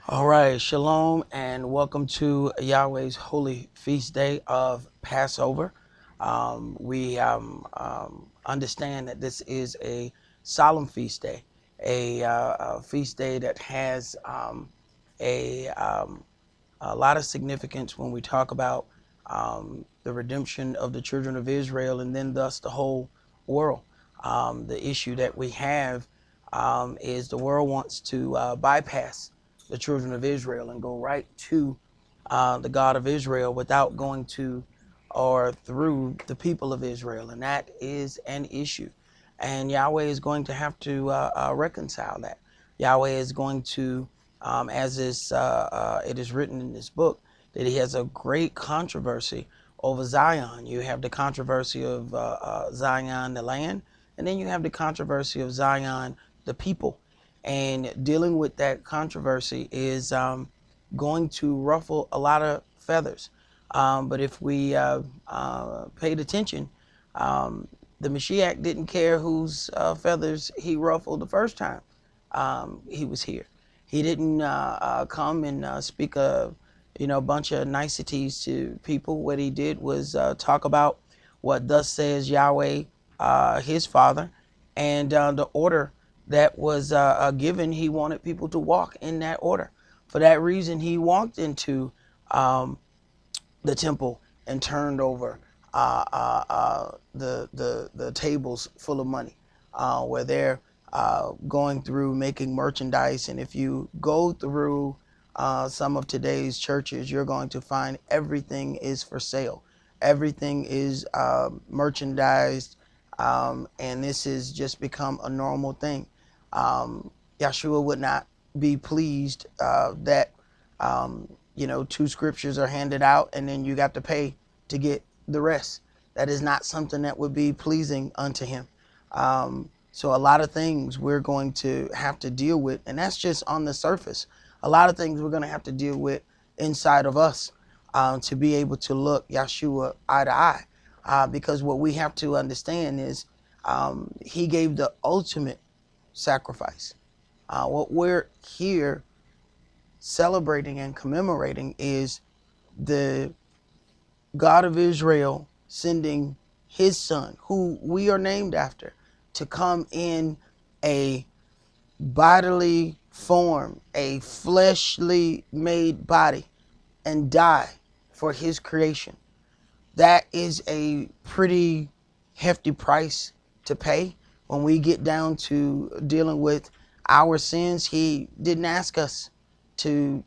All right, shalom, and welcome to Yahweh's holy feast day of Passover. We understand that this is a solemn feast day, a feast day that has a, um, a lot of significance when we talk about the redemption of the children of Israel and then thus the whole world. The issue that we have is the world wants to bypass the children of Israel and go right to the God of Israel without going to or through the people of Israel. And that is an issue. And Yahweh is going to have to reconcile that. Yahweh is going to, it is written in this book, that he has a great controversy over Zion. You have the controversy of Zion, the land, and then you have the controversy of Zion, the people. And dealing with that controversy is going to ruffle a lot of feathers. But if we paid attention, the Mashiach didn't care whose feathers he ruffled the first time he was here. He didn't come and speak a bunch of niceties to people. What he did was talk about what thus says Yahweh, his Father, and the order that was given. He wanted people to walk in that order. For that reason, he walked into the temple and turned over the tables full of money, where they're going through making merchandise. And if you go through some of today's churches, you're going to find everything is for sale. Everything is merchandised, and this has just become a normal thing. Yahshua would not be pleased that two scriptures are handed out and then you got to pay to get the rest. That is not something that would be pleasing unto him. So a lot of things we're going to have to deal with, and that's just on the surface. A lot of things we're going to have to deal with inside of us to be able to look Yahshua eye to eye. Because what we have to understand is he gave the ultimate sacrifice. What we're here celebrating and commemorating is the God of Israel sending his son, who we are named after, to come in a bodily form, a fleshly made body, and die for his creation. That is a pretty hefty price to pay. When we get down to dealing with our sins, he didn't ask us to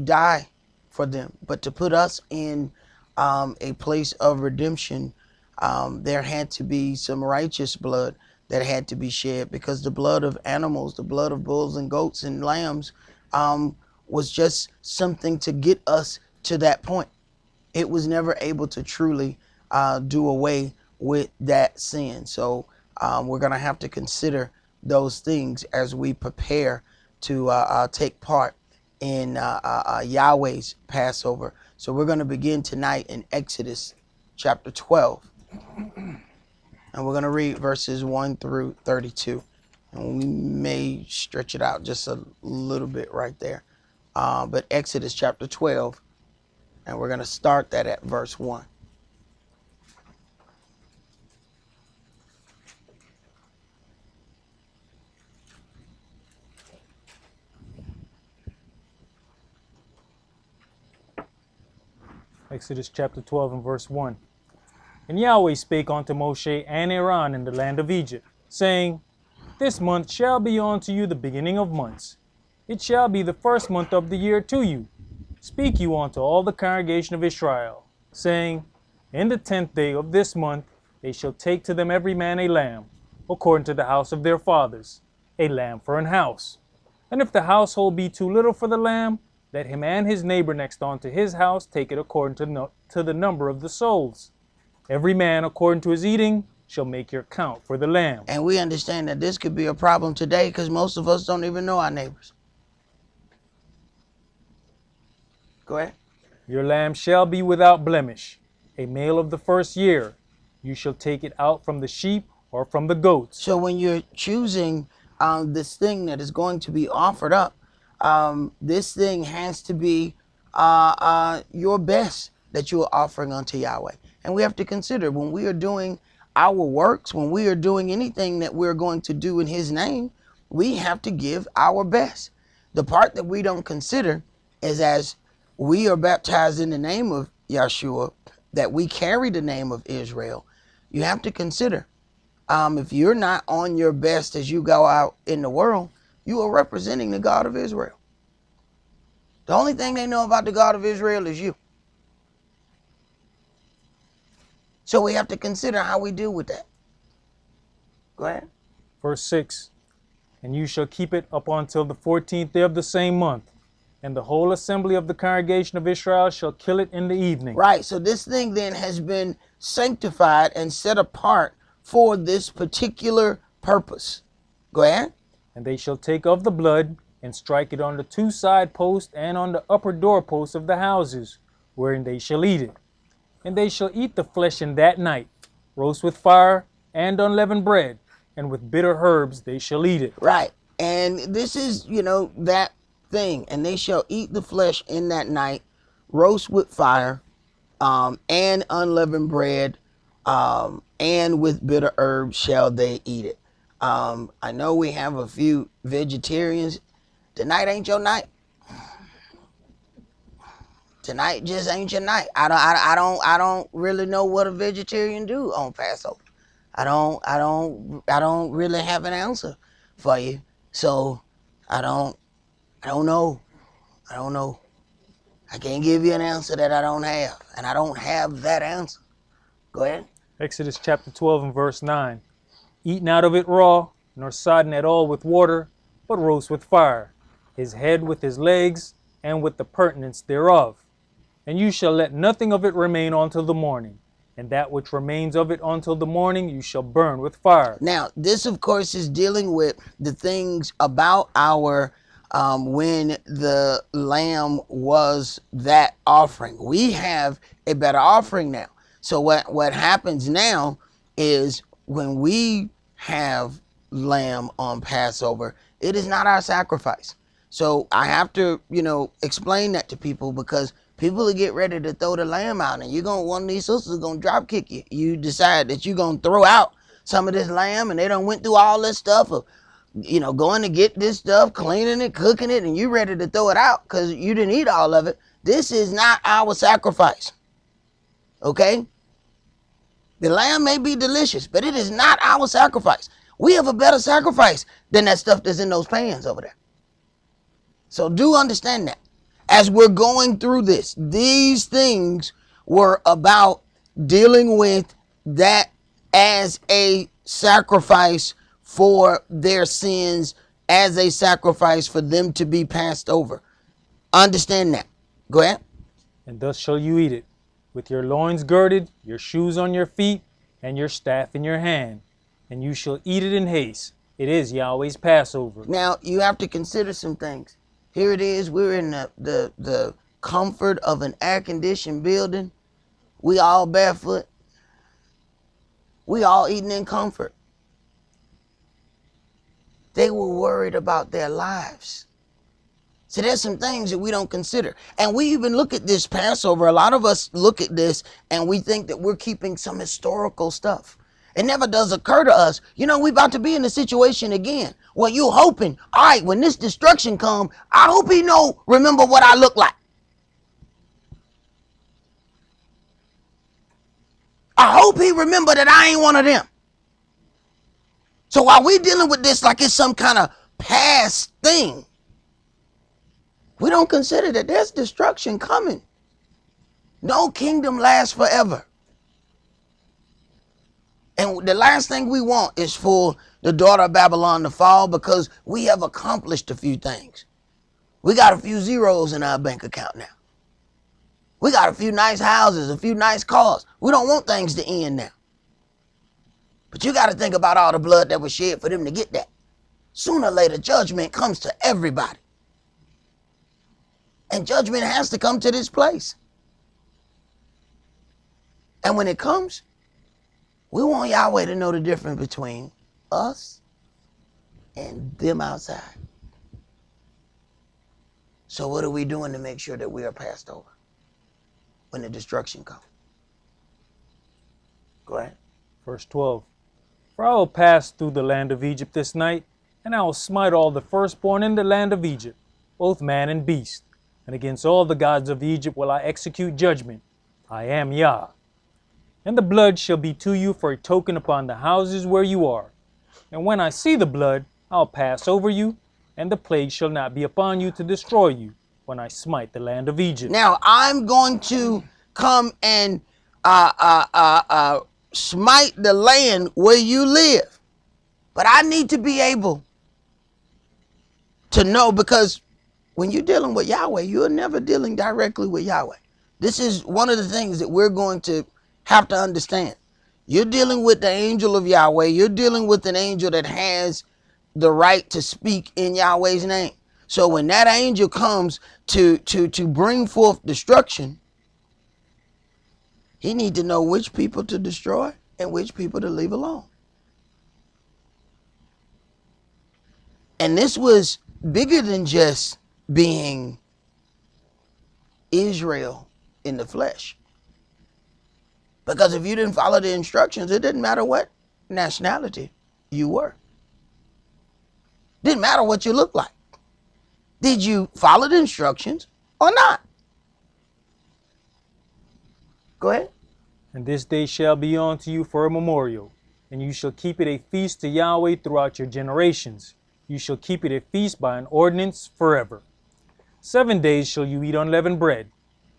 die for them, but to put us in a place of redemption. There had to be some righteous blood that had to be shed, because the blood of animals, the blood of bulls and goats and lambs, was just something to get us to that point. It was never able to truly do away with that sin. So we're going to have to consider those things as we prepare to take part in Yahweh's Passover. So we're going to begin tonight in Exodus chapter 12. And we're going to read verses 1 through 32. And we may stretch it out just a little bit right there. But Exodus chapter 12, and we're going to start that at verse 1. Exodus chapter 12 and verse 1. And Yahweh spake unto Moshe and Aaron in the land of Egypt, saying, This month shall be unto you the beginning of months. It shall be the first month of the year to you. Speak you unto all the congregation of Israel, saying, In the 10th day of this month they shall take to them every man a lamb, according to the house of their fathers, a lamb for an house. And if the household be too little for the lamb, let him and his neighbor next unto his house take it according to the number of the souls. Every man according to his eating shall make your count for the lamb. And we understand that this could be a problem today, because most of us don't even know our neighbors. Go ahead. Your lamb shall be without blemish, a male of the first year. You shall take it out from the sheep or from the goats. So when you're choosing this thing that is going to be offered up, This thing has to be your best that you are offering unto Yahweh. And we have to consider when we are doing our works, when we are doing anything that we're going to do in his name, we have to give our best. The part that we don't consider is as we are baptized in the name of Yeshua, that we carry the name of Israel. You have to consider if you're not on your best as you go out in the world, you are representing the God of Israel. The only thing they know about the God of Israel is you. So we have to consider how we deal with that. Go ahead. Verse 6, and you shall keep it up until the 14th day of the same month, and the whole assembly of the congregation of Israel shall kill it in the evening. Right, so this thing then has been sanctified and set apart for this particular purpose. Go ahead. And they shall take of the blood, and strike it on the two side posts and on the upper doorposts of the houses, wherein they shall eat it. And they shall eat the flesh in that night, roast with fire and unleavened bread, and with bitter herbs they shall eat it. Right, and this is, that thing. And they shall eat the flesh in that night, roast with fire, and unleavened bread, and with bitter herbs shall they eat it. I know we have a few vegetarians. Tonight ain't your night. Tonight just ain't your night. I don't really know what a vegetarian do on Passover. I don't really have an answer for you. So I don't know. I don't know. I can't give you an answer that I don't have, and I don't have that answer. Go ahead. Exodus chapter 12 and verse 9. Eat not of it raw, nor sodden at all with water, but roast with fire, his head with his legs, and with the purtenance thereof. And you shall let nothing of it remain until the morning, and that which remains of it until the morning you shall burn with fire. Now, this, of course, is dealing with the things about our when the lamb was that offering. We have a better offering now. So what happens now is when we have lamb on Passover, it is not our sacrifice. So I have to, explain that to people, because people will get ready to throw the lamb out, and one of these sisters is gonna drop kick you. You decide that you're gonna throw out some of this lamb, and they done went through all this stuff of, going to get this stuff, cleaning it, cooking it, and you ready to throw it out because you didn't eat all of it. This is not our sacrifice. Okay? The lamb may be delicious, but it is not our sacrifice. We have a better sacrifice than that stuff that's in those pans over there. So do understand that. As we're going through this, these things were about dealing with that as a sacrifice for their sins, as a sacrifice for them to be passed over. Understand that. Go ahead. And thus shall you eat it, with your loins girded, your shoes on your feet, and your staff in your hand. And you shall eat it in haste. It is Yahweh's Passover. Now, you have to consider some things. Here it is. We're in the comfort of an air-conditioned building. We all barefoot. We all eating in comfort. They were worried about their lives. So there's some things that we don't consider. And we even look at this Passover. A lot of us look at this and we think that we're keeping some historical stuff. It never does occur to us, we about to be in a situation again. Well, you hoping, all right, when this destruction come, I hope he remember what I look like. I hope he remember that I ain't one of them. So while we dealing with this like it's some kind of past thing, we don't consider that there's destruction coming. No kingdom lasts forever. And the last thing we want is for the daughter of Babylon to fall, because we have accomplished a few things. We got a few zeros in our bank account now. We got a few nice houses, a few nice cars. We don't want things to end now. But you got to think about all the blood that was shed for them to get that. Sooner or later, judgment comes to everybody. And judgment has to come to this place. And when it comes, we want Yahweh to know the difference between us and them outside. So what are we doing to make sure that we are passed over when the destruction comes? Go ahead. Verse 12. For I will pass through the land of Egypt this night, and I will smite all the firstborn in the land of Egypt, both man and beast. And against all the gods of Egypt will I execute judgment. I am Yah. And the blood shall be to you for a token upon the houses where you are. And when I see the blood, I'll pass over you, and the plague shall not be upon you to destroy you, when I smite the land of Egypt. Now I'm going to come and smite the land where you live. But I need to be able to know, because when you're dealing with Yahweh, you're never dealing directly with Yahweh. This is one of the things that we're going to have to understand. You're dealing with the angel of Yahweh. You're dealing with an angel that has the right to speak in Yahweh's name. So when that angel comes to bring forth destruction, he needs to know which people to destroy and which people to leave alone. And this was bigger than just being Israel in the flesh. Because if you didn't follow the instructions, it didn't matter what nationality you were. Didn't matter what you looked like. Did you follow the instructions or not? Go ahead. And this day shall be unto you for a memorial, and you shall keep it a feast to Yahweh throughout your generations. You shall keep it a feast by an ordinance forever. 7 days shall you eat unleavened bread.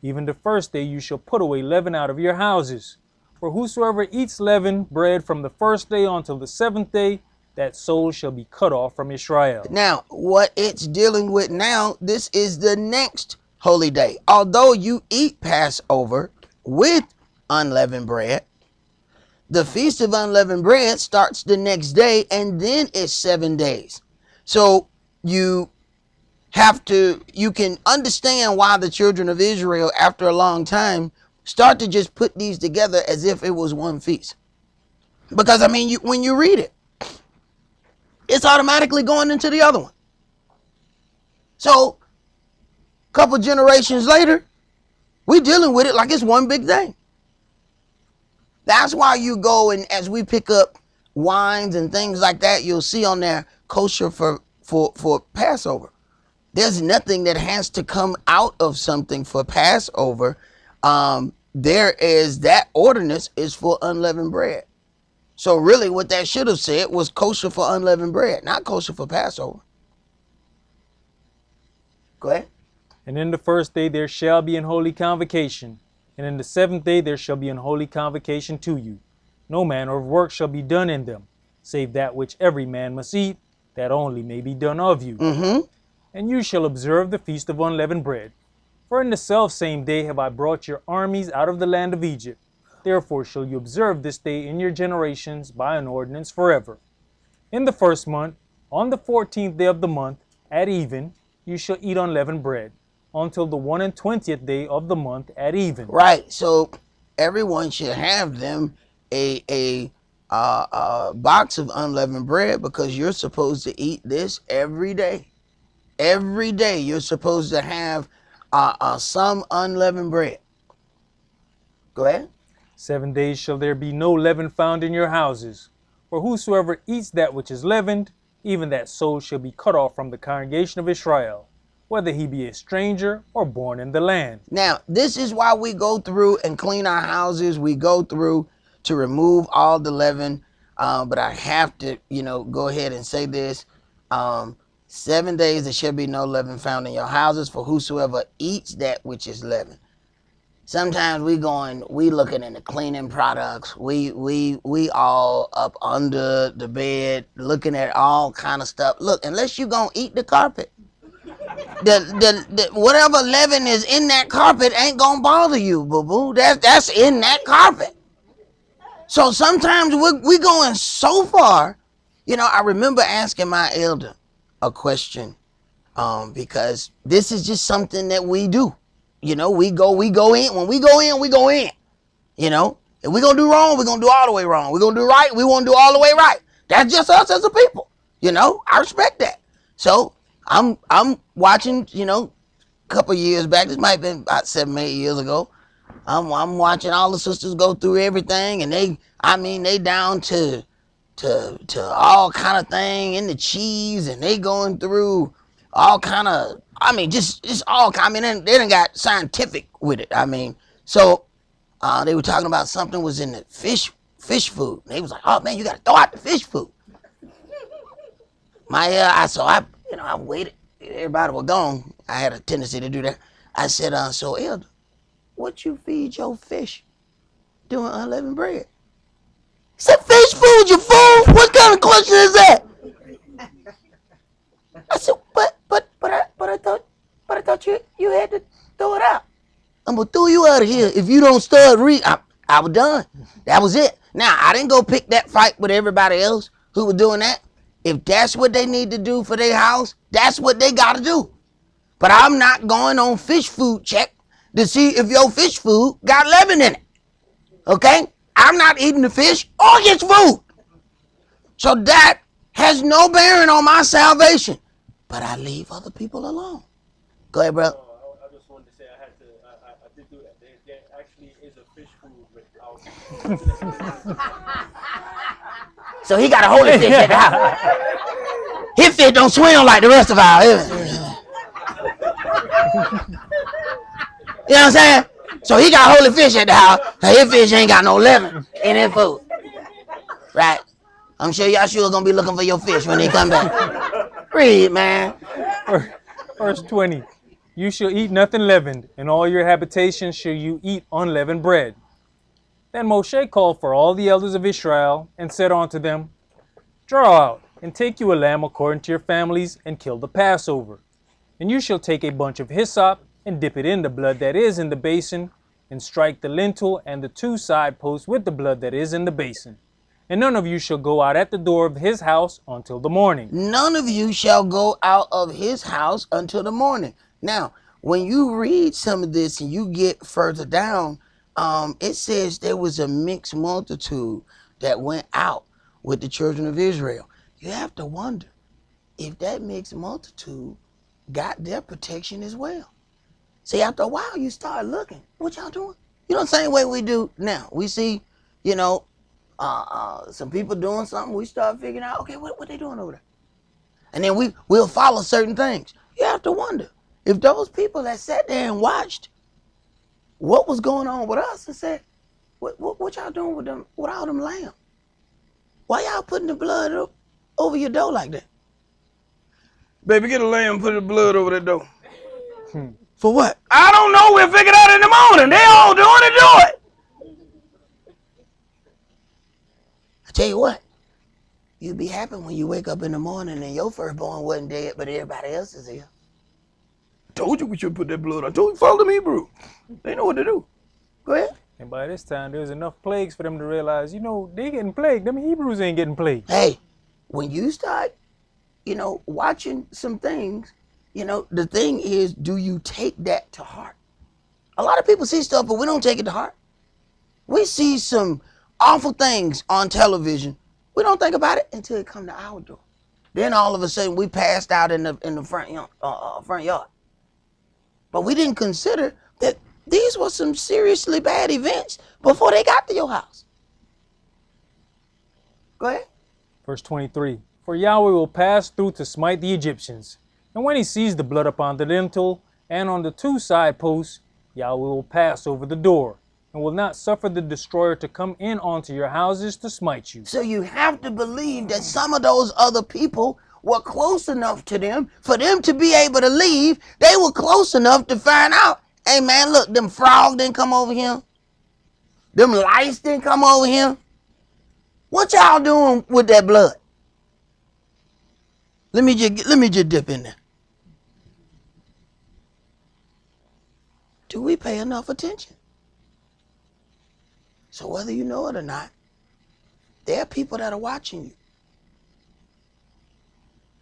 Even the first day you shall put away leaven out of your houses. For whosoever eats leavened bread from the first day until the 7th day, that soul shall be cut off from Israel. Now, what it's dealing with now, this is the next holy day. Although you eat Passover with unleavened bread, the Feast of Unleavened Bread starts the next day, and then it's 7 days. So you can understand why the children of Israel, after a long time, start to just put these together as if it was one feast. Because, I mean, when you read it, it's automatically going into the other one. So, a couple generations later, we're dealing with it like it's one big thing. That's why you go, and as we pick up wines and things like that, you'll see on there kosher for Passover. There's nothing that has to come out of something for Passover. There is that ordinance is for unleavened bread. So really what that should have said was kosher for unleavened bread, not kosher for Passover. Go ahead. And in the first day there shall be an holy convocation, and in the 7th day there shall be an holy convocation to you. No manner of work shall be done in them, save that which every man must eat, that only may be done of you. And you shall observe the feast of unleavened bread. For in the selfsame day have I brought your armies out of the land of Egypt. Therefore shall you observe this day in your generations by an ordinance forever. In the 1st month, on the 14th day of the month, at even, you shall eat unleavened bread, until the 21st day of the month at even. Right. So everyone should have them a box of unleavened bread, because you're supposed to eat this every day. Every day you're supposed to have some unleavened bread. Go ahead. 7 days shall there be no leaven found in your houses. For whosoever eats that which is leavened, even that soul shall be cut off from the congregation of Israel, whether he be a stranger or born in the land. Now, this is why we go through and clean our houses. We go through to remove all the leaven. But I have to, go ahead and say this. 7 days there shall be no leaven found in your houses, for whosoever eats that which is leavened. Sometimes we looking in the cleaning products. We all up under the bed looking at all kind of stuff. Look, unless you gonna eat the carpet, the whatever leaven is in that carpet ain't gonna bother you, boo-boo. That's in that carpet. So sometimes we going so far. I remember asking my elder a question, because this is just something that we do. We go in. When we go in, we go in. If we're gonna do wrong, we're gonna do all the way wrong. We're gonna do right, we want to do all the way right. That's just us as a people. I respect that. So I'm watching, couple years back. This might have been about 7, 8 years ago. I'm watching all the sisters go through everything, and they down to all kind of thing in the cheese, and they going through all kind of. Just all. They done got scientific with it. So they were talking about something was in the fish food. And they was like, oh man, you gotta throw out the fish food. I waited. Everybody was gone. I had a tendency to do that. I said, so Elder, what you feed your fish doing unleavened bread? He said, fish food, you fool. What kind of question is that? I said, but I thought you had to throw it out. I'm gonna throw you out of here if you don't start reading. I was done. That was it. Now I didn't go pick that fight with everybody else who was doing that. If that's what they need to do for their house, that's what they gotta do. But I'm not going on fish food check to see if your fish food got leaven in it. Okay? I'm not eating the fish or his food. So that has no bearing on my salvation. But I leave other people alone. Go ahead, bro. I just wanted to say I did do that. There actually is a fish food without. So he got a holy fish at the house. His fish don't swim like the rest of ours. You know what I'm saying? So he got holy fish at the house. So his fish ain't got no leaven in his food. Right? I'm sure y'all sure gonna be looking for your fish when they come back. Read, man. Verse 20. You shall eat nothing leavened, and all your habitations shall you eat unleavened bread. Then Moshe called for all the elders of Israel, and said unto them, Draw out, and take you a lamb according to your families, and kill the Passover. And you shall take a bunch of hyssop, and dip it in the blood that is in the basin, and strike the lintel and the 2 side posts with the blood that is in the basin. And none of you shall go out at the door of his house until the morning. None of you shall go out of his house until the morning. Now, when you read some of this and you get further down, it says there was a mixed multitude that went out with the children of Israel. You have to wonder if that mixed multitude got their protection as well. See, after a while, you start looking. What y'all doing? The same way we do now. We see, some people doing something. We start figuring out, okay, what they doing over there? And then we'll follow certain things. You have to wonder if those people that sat there and watched what was going on with us and said, what y'all doing with them, with all them lambs? Why y'all putting the blood over your door like that? Baby, get a lamb and put the blood over that door. For what? I don't know. We'll figure it out in the morning. They all doing it, do it. I tell you what, you'd be happy when you wake up in the morning and your firstborn wasn't dead, but everybody else is here. I told you we should put that blood. I told you, follow them Hebrew. They know what to do. Go ahead. And by this time, there's enough plagues for them to realize, they getting plagued. Them Hebrews ain't getting plagued. Hey, when you start, watching some things, the thing is, do you take that to heart? A lot of people see stuff, but we don't take it to heart. We see some awful things on television. We don't think about it until it comes to our door. Then all of a sudden we passed out in the front yard. But we didn't consider that these were some seriously bad events before they got to your house. Go ahead. Verse 23. For Yahweh will pass through to smite the Egyptians. And when he sees the blood upon the lintel and on the 2 side posts, Yahweh will pass over the door, and will not suffer the destroyer to come in onto your houses to smite you. So you have to believe that some of those other people were close enough to them for them to be able to leave. They were close enough to find out, hey man, look, them frogs didn't come over here. Them lice didn't come over here. What y'all doing with that blood? Let me just dip in there. Do we pay enough attention? So whether you know it or not, there are people that are watching you.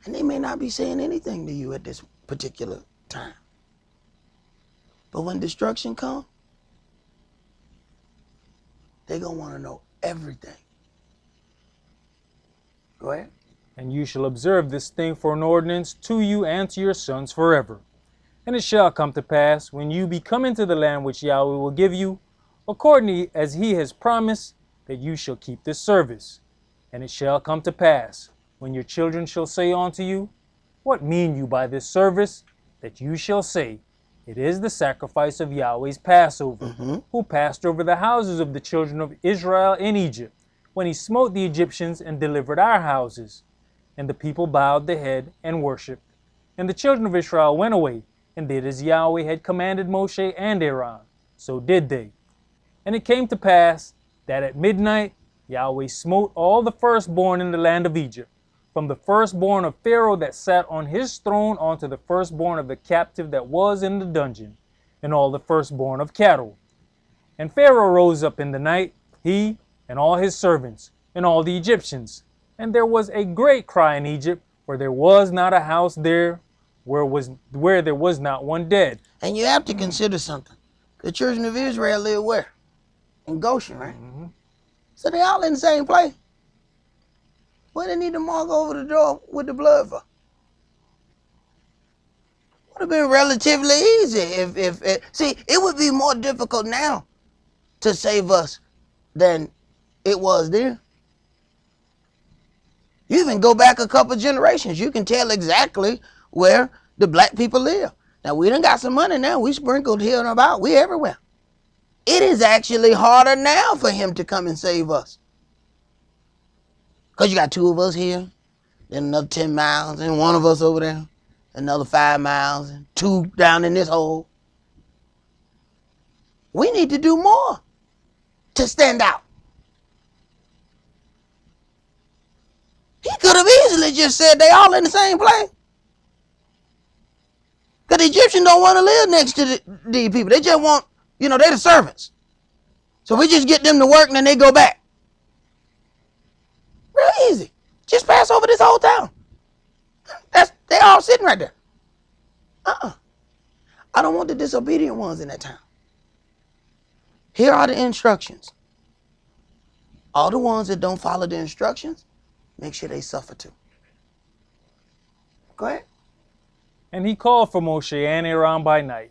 And they may not be saying anything to you at this particular time. But when destruction comes, they're going to want to know everything. Go ahead. And you shall observe this thing for an ordinance to you and to your sons forever. And it shall come to pass, when you be come into the land which Yahweh will give you, according as he has promised, that you shall keep this service. And it shall come to pass, when your children shall say unto you, What mean you by this service? That you shall say, It is the sacrifice of Yahweh's Passover, who passed over the houses of the children of Israel in Egypt, when he smote the Egyptians and delivered our houses. And the people bowed the head and worshipped. And the children of Israel went away, and did as Yahweh had commanded Moshe and Aaron. So did they. And it came to pass that at midnight Yahweh smote all the firstborn in the land of Egypt, from the firstborn of Pharaoh that sat on his throne unto the firstborn of the captive that was in the dungeon, and all the firstborn of cattle. And Pharaoh rose up in the night, he and all his servants, and all the Egyptians. And there was a great cry in Egypt, for there was not a house there where there was not one dead. And you have to consider something. The children of Israel live where? In Goshen, right? So they all in the same place. What they need to mark over the door with the blood for? Would have been relatively easy if see, it would be more difficult now to save us than it was then. You even go back a couple generations, you can tell exactly where the black people live. Now, we done got some money now. We sprinkled here and about. We everywhere. It is actually harder now for him to come and save us. Because you got 2 of us here, then another 10 miles, and 1 of us over there, another 5 miles, and 2 down in this hole. We need to do more to stand out. He could have easily just said they all in the same place. Because the Egyptians don't want to live next to these people. They just want, they're the servants. So we just get them to work and then they go back. Real easy. Just pass over this whole town. They all sitting right there. I don't want the disobedient ones in that town. Here are the instructions. All the ones that don't follow the instructions, make sure they suffer too. Go ahead. And he called for Moshe and Aaron by night,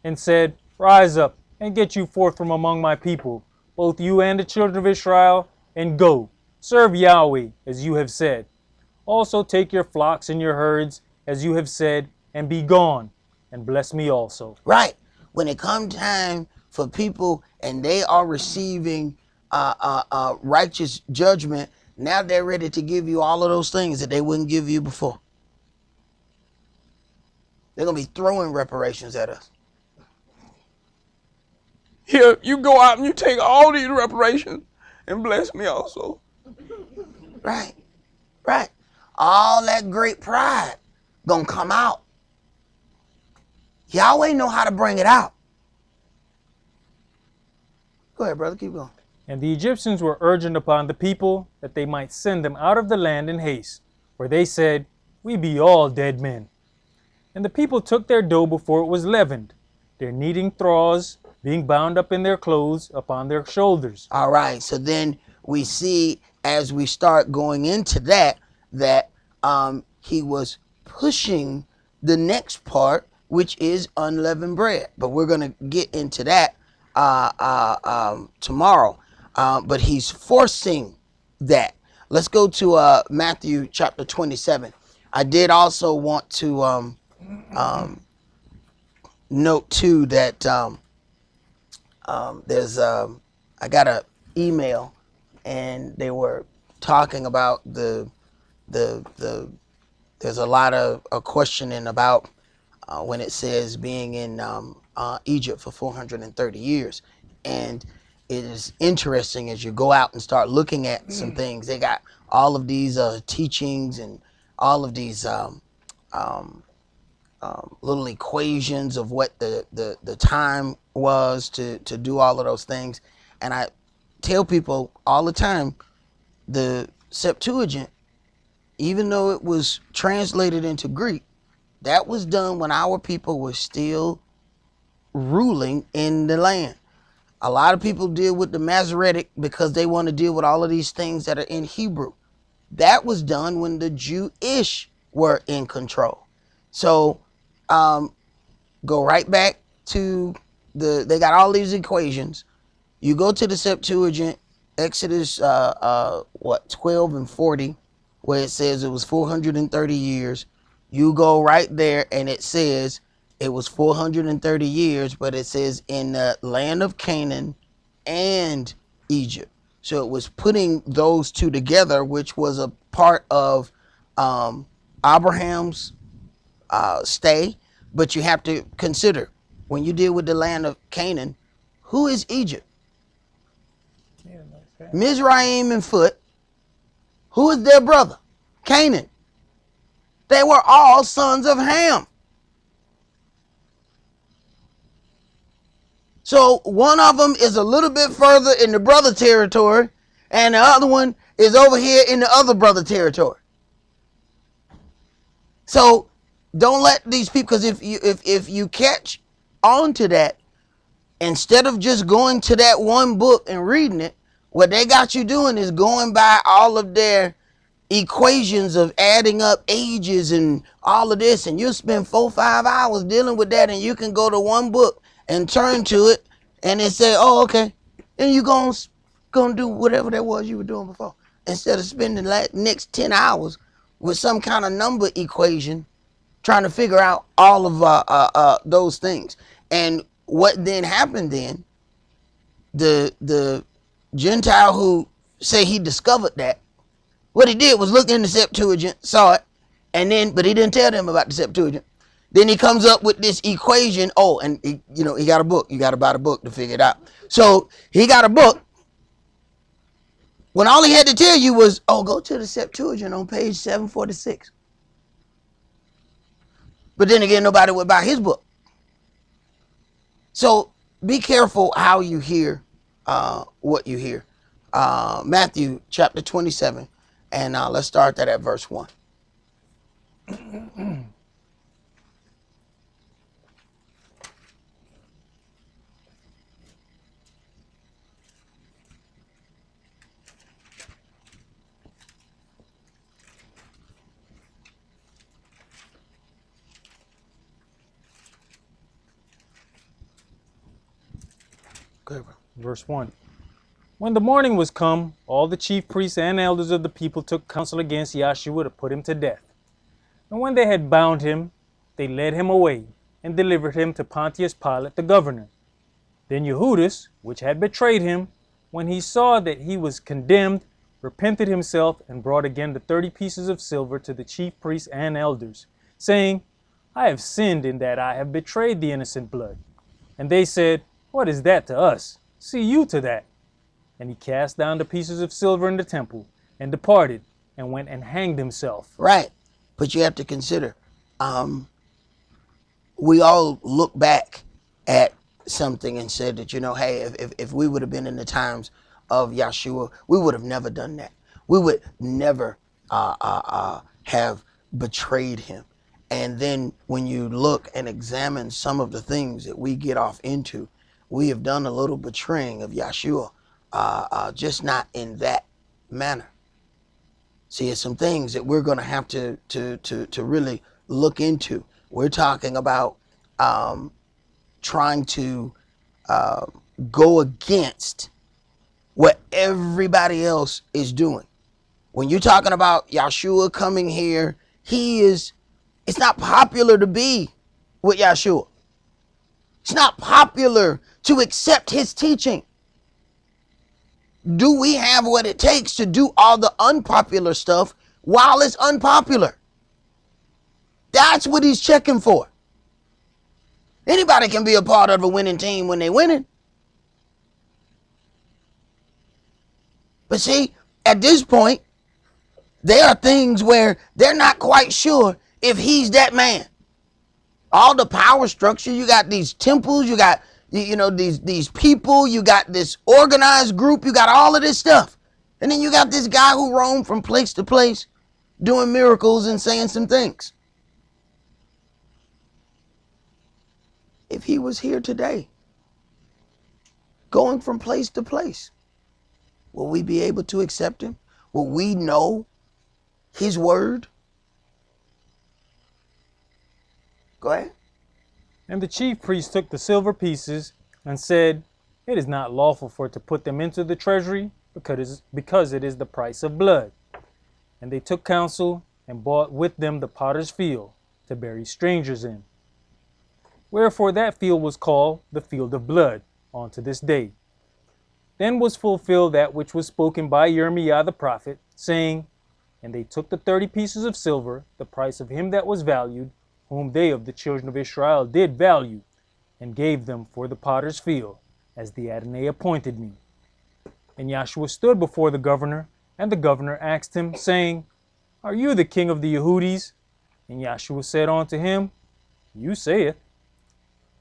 and said, Rise up, and get you forth from among my people, both you and the children of Israel, and go, serve Yahweh, as you have said. Also take your flocks and your herds, as you have said, and be gone, and bless me also. Right. When it comes time for people and they are receiving righteous judgment, now they're ready to give you all of those things that they wouldn't give you before. They're going to be throwing reparations at us. Here, you go out and you take all these reparations and bless me also. Right. Right. All that great pride going to come out. Yahweh know how to bring it out. Go ahead, brother. Keep going. And the Egyptians were urgent upon the people that they might send them out of the land in haste, for they said, We be all dead men. And the people took their dough before it was leavened, their kneading troughs being bound up in their clothes upon their shoulders. All right, so then we see as we start going into that he was pushing the next part, which is unleavened bread. But we're going to get into that tomorrow. But he's forcing that. Let's go to Matthew chapter 27. I did also want to note too that there's I got an email and they were talking about the there's a lot of questioning about when it says being in Egypt for 430 years. And it is interesting as you go out and start looking at some things. They got all of these teachings and all of these little equations of what the time was to do all of those things. And I tell people all the time, the Septuagint, even though it was translated into Greek, that was done when our people were still ruling in the land. A lot of people deal with the Masoretic because they want to deal with all of these things that are in Hebrew. That was done when the Jewish were in control. So go right back to they got all these equations. You go to the Septuagint, Exodus 12 and 40, where it says it was 430 years. You go right there and it says it was 430 years, but it says in the land of Canaan and Egypt. So it was putting those two together, which was a part of Abraham's stay. But you have to consider, when you deal with the land of Canaan, who is Egypt? Mizraim and Foot. Who is their brother? Canaan. They were all sons of Ham. So one of them is a little bit further in the brother territory, and the other one is over here in the other brother territory. So don't let these people, because if you catch on to that, instead of just going to that one book and reading it, what they got you doing is going by all of their equations of adding up ages and all of this, and you'll spend 4 or 5 hours dealing with that, and you can go to one book and turn to it and then say, oh, okay, and you're gonna do whatever that was you were doing before, instead of spending the next 10 hours with some kind of number equation trying to figure out all of those things. And what then happened then, the Gentile who say he discovered that, what he did was look in the Septuagint, saw it, and then, but he didn't tell them about the Septuagint. Then he comes up with this equation. Oh, and he got a book. You got to buy the book to figure it out. So he got a book when all he had to tell you was, oh, go to the Septuagint on page 746. But then again, nobody would buy his book. So be careful how you hear what you hear. Matthew chapter 27. And let's start that at verse 1. Good, bro. Verse 1. When the morning was come, all the chief priests and elders of the people took counsel against Yahshua to put him to death. And when they had bound him, they led him away, and delivered him to Pontius Pilate the governor. Then Yehudis, which had betrayed him, when he saw that he was condemned, repented himself, and brought again the 30 pieces of silver to the chief priests and elders, saying, I have sinned in that I have betrayed the innocent blood. And they said, What is that to us? See you to that. And he cast down the pieces of silver in the temple, and departed, and went and hanged himself. Right. But you have to consider, we all look back at something and said that, hey, if we would have been in the times of Yahshua, we would have never done that. We would never have betrayed him. And then when you look and examine some of the things that we get off into, we have done a little betraying of Yahshua. Just not in that manner. See, it's some things that we're going to have to really look into. We're talking about trying to go against what everybody else is doing. When you're talking about Yahshua coming here, it's not popular to be with Yahshua. It's not popular to accept his teaching. Do we have what it takes to do all the unpopular stuff while it's unpopular? That's what he's checking for. Anybody can be a part of a winning team when they're winning. But see, at this point, there are things where they're not quite sure if he's that man. All the power structure, you got these temples, you got these people, you got this organized group, you got all of this stuff. And then you got this guy who roamed from place to place doing miracles and saying some things. If he was here today, going from place to place, will we be able to accept him? Will we know his word? Go ahead. And the chief priest took the silver pieces and said, "It is not lawful for to put them into the treasury, because it is the price of blood." And they took counsel and bought with them the potter's field to bury strangers in. Wherefore that field was called the field of blood unto this day. Then was fulfilled that which was spoken by Jeremiah the prophet, saying, "And they took the 30 pieces of silver, the price of him that was valued, whom they of the children of Israel did value, and gave them for the potter's field, as the Adonai appointed me." And Joshua stood before the governor, and the governor asked him, saying, "Are you the king of the Yehudis?" And Joshua said unto him, "You sayest."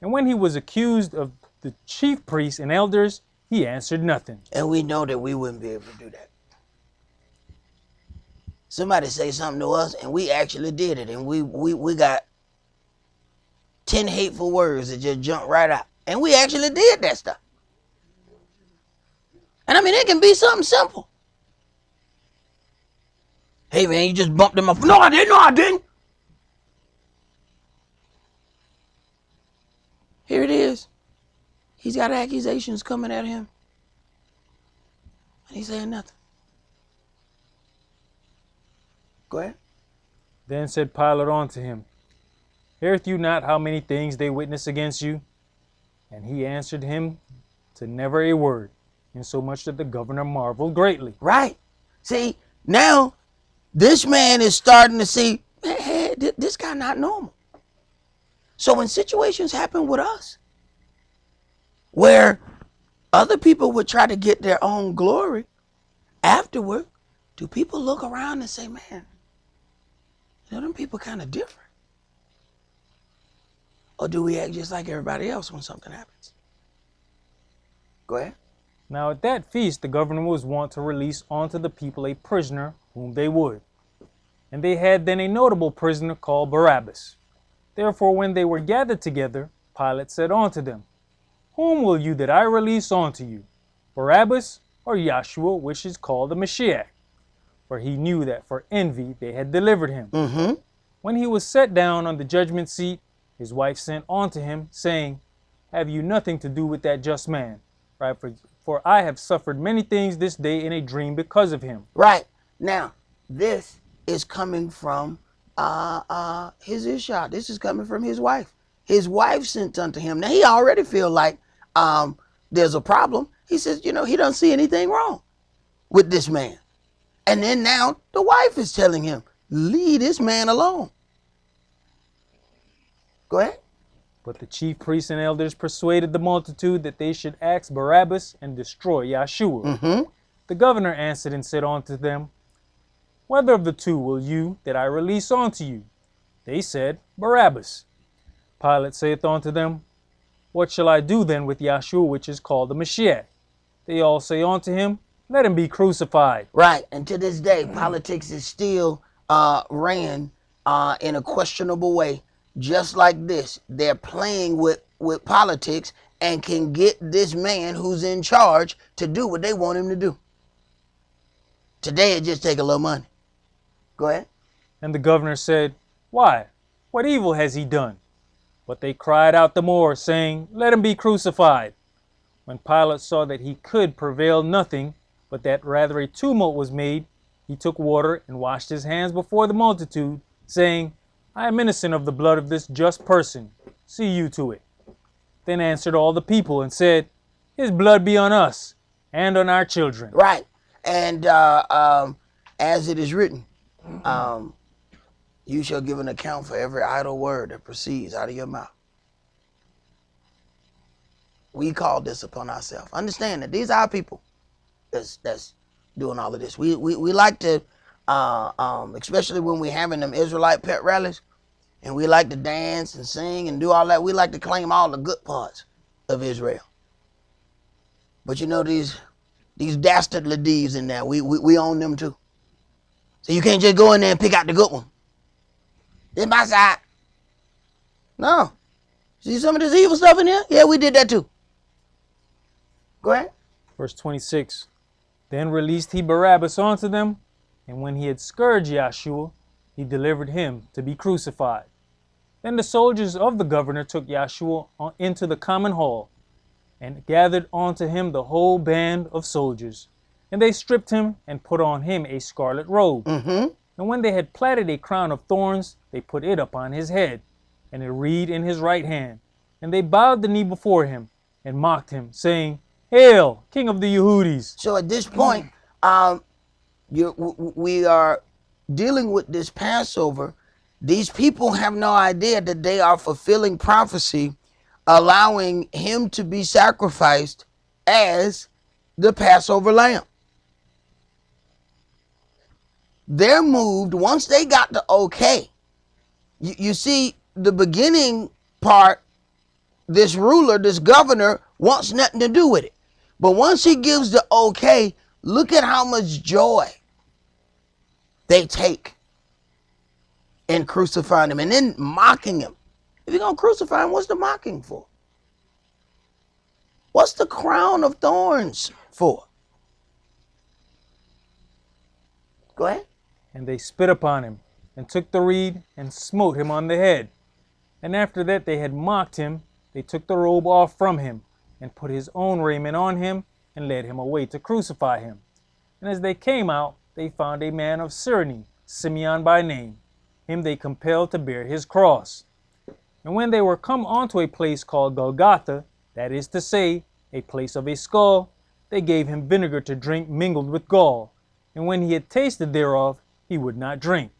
And when he was accused of the chief priests and elders, he answered nothing. And we know that we wouldn't be able to do that. Somebody say something to us, and we actually did it, and we got 10 hateful words that just jump right out. And we actually did that stuff. And I mean, it can be something simple. "Hey man, you just bumped him off." "No, I didn't. No, I didn't." Here it is. He's got accusations coming at him. And he's saying nothing. Go ahead. Then said Pilate unto him, "Heareth you not how many things they witness against you?" And he answered him to never a word, insomuch that the governor marveled greatly. Right. See, now this man is starting to see, hey, this guy not normal. So when situations happen with us, where other people would try to get their own glory afterward, do people look around and say, "Man, you know, them people kind of different"? Or do we act just like everybody else when something happens? Go ahead. Now at that feast the governor was wont to release unto the people a prisoner whom they would. And they had then a notable prisoner called Barabbas. Therefore when they were gathered together, Pilate said unto them, "Whom will you that I release unto you, Barabbas or Joshua, which is called the Mashiach?" For he knew that for envy they had delivered him. When he was set down on the judgment seat, his wife sent unto him, saying, "Have you nothing to do with that just man? Right? For I have suffered many things this day in a dream because of him." Right. Now, this is coming from his Ishah. This is coming from his wife. His wife sent unto him. Now, he already feel like there's a problem. He says, you know, he doesn't see anything wrong with this man. And then now the wife is telling him, leave this man alone. Go ahead. But the chief priests and elders persuaded the multitude that they should ask Barabbas and destroy Yeshua. The governor answered and said unto them, "Whether of the two will you that I release unto you?" They said, "Barabbas." Pilate saith unto them, "What shall I do then with Yeshua, which is called the Mashiach?" They all say unto him, "Let him be crucified." Right. And to this day, politics is still ran in a questionable way. Just like this, they're playing with politics and can get this man who's in charge to do what they want him to do. Today, it just take a little money. Go ahead. And the governor said, "Why? What evil has he done?" But they cried out the more, saying, "Let him be crucified." When Pilate saw that he could prevail nothing, but that rather a tumult was made, he took water and washed his hands before the multitude, saying, "I am innocent of the blood of this just person. See you to it." Then answered all the people and said, "His blood be on us and on our children." Right. And as it is written, you shall give an account for every idle word that proceeds out of your mouth. We call this upon ourselves. Understand that these are our people that's doing all of this. We like to, especially when we're having them Israelite pet rallies, and we like to dance and sing and do all that. We like to claim all the good parts of Israel. But you know, these dastardly deeds in there, we own them too. So you can't just go in there and pick out the good one. This my side. No. See some of this evil stuff in here? Yeah, we did that too. Go ahead. Verse 26. Then released he Barabbas unto them, and when he had scourged Yeshua, he delivered him to be crucified. Then the soldiers of the governor took Yahshua into the common hall, and gathered unto him the whole band of soldiers. And they stripped him, and put on him a scarlet robe. And when they had platted a crown of thorns, they put it upon his head, and a reed in his right hand. And they bowed the knee before him, and mocked him, saying, Hail, King of the Yehudis! So at this point, we are dealing with this Passover. These people have no idea that they are fulfilling prophecy, allowing him to be sacrificed as the Passover lamb. They're moved once they got the okay. You see, the beginning part, this ruler, this governor, wants nothing to do with it. But once he gives the okay, look at how much joy they take in crucifying him and then mocking him. If you're going to crucify him, what's the mocking for? What's the crown of thorns for? Go ahead. And they spit upon him, and took the reed, and smote him on the head. And after that they had mocked him, they took the robe off from him, and put his own raiment on him, and led him away to crucify him. And as they came out, they found a man of Cyrene, Simeon by name. Him they compelled to bear his cross. And when they were come unto a place called Golgotha, that is to say, a place of a skull, they gave him vinegar to drink mingled with gall. And when he had tasted thereof, he would not drink.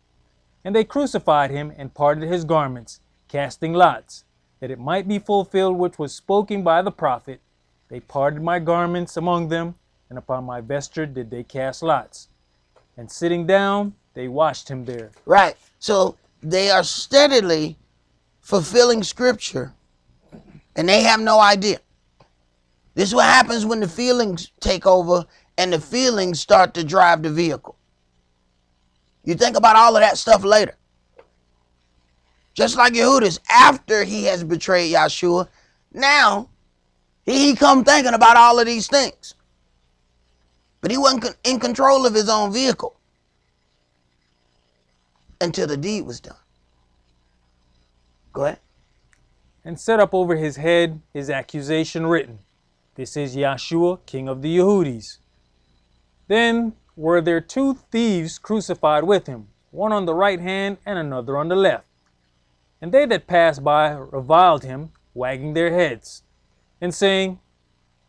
And they crucified him, and parted his garments, casting lots, that it might be fulfilled which was spoken by the prophet. They parted my garments among them, and upon my vesture did they cast lots. And sitting down, they washed him there. Right. So they are steadily fulfilling scripture, and they have no idea. This is what happens when the feelings take over and the feelings start to drive the vehicle. You think about all of that stuff later. Just like Yehudas, after he has betrayed Yahshua, now he come thinking about all of these things. But he wasn't in control of his own vehicle until the deed was done. Go ahead. And set up over his head his accusation written, This is Yahshua, King of the Yehudis. Then were there two thieves crucified with him, one on the right hand and another on the left. And they that passed by reviled him, wagging their heads, and saying,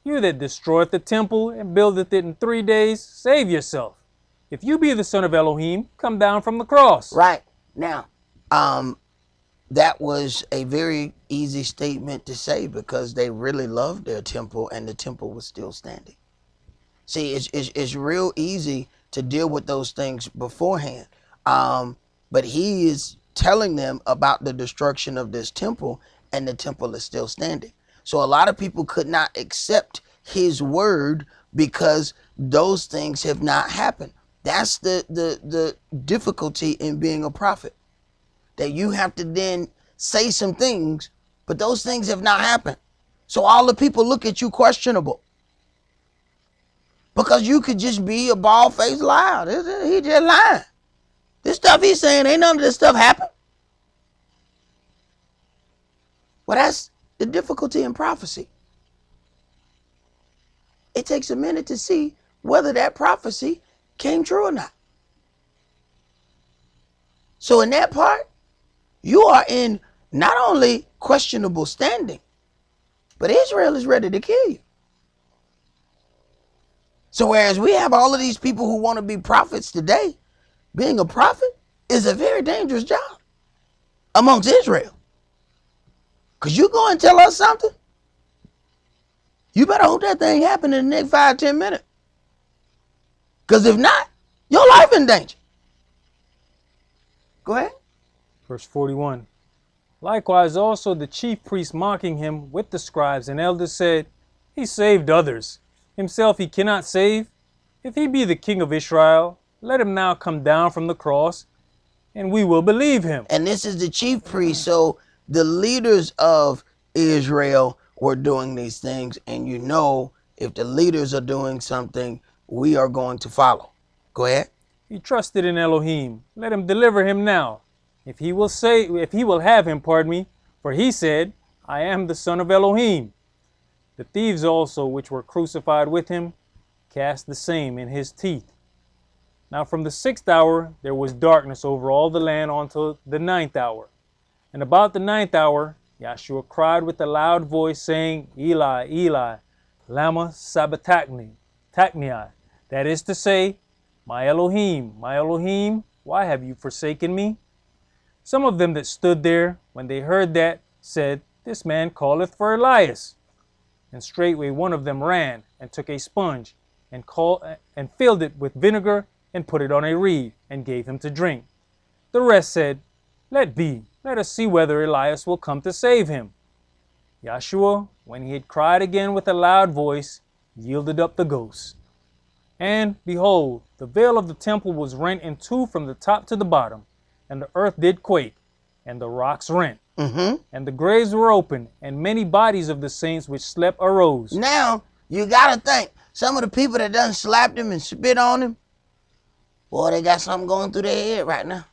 You that destroyeth the temple and buildeth it in 3 days, save yourself. If you be the son of Elohim, come down from the cross. Right. Now, that was a very easy statement to say because they really loved their temple and the temple was still standing. See, it's real easy to deal with those things beforehand. But he is telling them about the destruction of this temple, and the temple is still standing. So a lot of people could not accept his word because those things have not happened. That's the difficulty in being a prophet, that you have to then say some things, but those things have not happened. So all the people look at you questionable. Because you could just be a bald-faced liar. He just lying. This stuff he's saying, ain't none of this stuff happen. Well, that's the difficulty in prophecy. It takes a minute to see whether that prophecy came true or not. So in that part, you are in not only questionable standing, but Israel is ready to kill you. So whereas we have all of these people who want to be prophets today, being a prophet is a very dangerous job amongst Israel. Because you go and tell us something, you better hope that thing happen in the next 5-10 minutes. Because if not, your life in danger. Go ahead. Verse 41. Likewise also the chief priests mocking him with the scribes and elders said, He saved others. Himself he cannot save. If he be the king of Israel, let him now come down from the cross, and we will believe him. And this is the chief priest. So the leaders of Israel were doing these things. And you know, if the leaders are doing something, we are going to follow. Go ahead. He trusted in Elohim. Let him deliver him now, if he will have him, pardon me, for he said, I am the son of Elohim. The thieves also, which were crucified with him, cast the same in his teeth. Now from the 6th hour there was darkness over all the land until the 9th hour. And about the 9th hour, Yahshua cried with a loud voice, saying, Eli, Eli, lama sabachthani, that is to say, my Elohim, why have you forsaken me? Some of them that stood there, when they heard that, said, This man calleth for Elias. And straightway one of them ran and took a sponge and filled it with vinegar and put it on a reed and gave him to drink. The rest said, Let be, let us see whether Elias will come to save him. Yahshua, when he had cried again with a loud voice, yielded up the ghost. And behold, the veil of the temple was rent in two from the top to the bottom, and the earth did quake, and the rocks rent, and the graves were opened, and many bodies of the saints which slept arose. Now, you got to think, some of the people that done slapped him and spit on him, boy, they got something going through their head right now.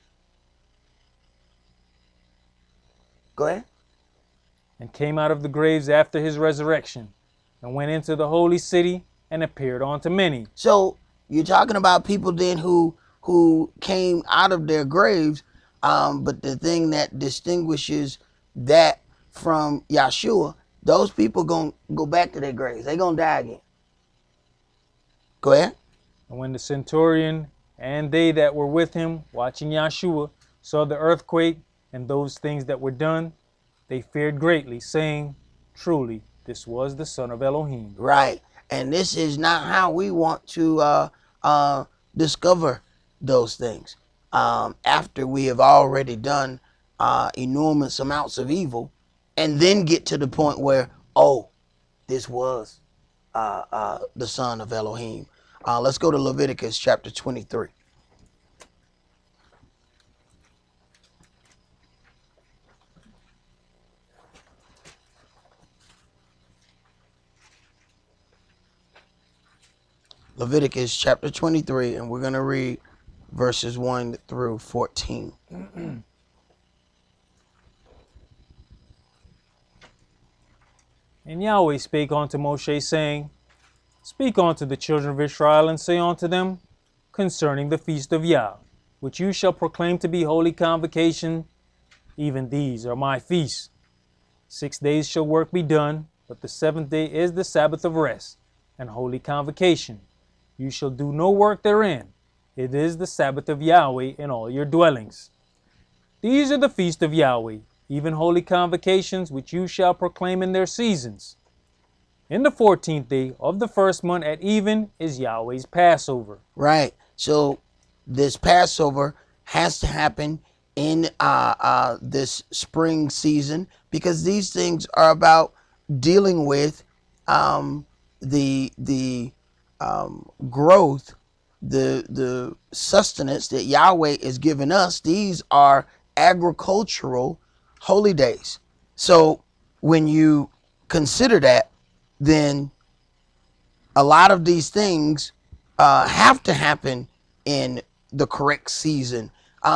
Go ahead. And came out of the graves after his resurrection, and went into the holy city, and appeared unto many. So, you're talking about people then who came out of their graves, but the thing that distinguishes that from Yahshua, those people gonna go back to their graves. They gonna die again. Go ahead. And when the centurion and they that were with him, watching Yahshua, saw the earthquake and those things that were done, they feared greatly, saying, Truly, this was the Son of Elohim. Right. And this is not how we want to discover those things. After we have already done enormous amounts of evil, and then get to the point where, oh, this was the Son of Elohim. Let's go to Leviticus chapter 23. Leviticus chapter 23, and we're going to read verses 1 through 14. And Yahweh spake unto Moshe, saying, Speak unto the children of Israel, and say unto them, concerning the feast of Yah, which you shall proclaim to be holy convocation, even these are my feasts. 6 days shall work be done, but the 7th day is the Sabbath of rest, and holy convocation. You shall do no work therein. It is the Sabbath of Yahweh in all your dwellings. These are the feasts of Yahweh, even holy convocations, which you shall proclaim in their seasons. In the 14th day of the first month at even is Yahweh's Passover. Right. So this Passover has to happen in this spring season, because these things are about dealing with the growth, the sustenance that Yahweh is giving us. These are agricultural holy days. So when you consider that, then a lot of these things have to happen in the correct season,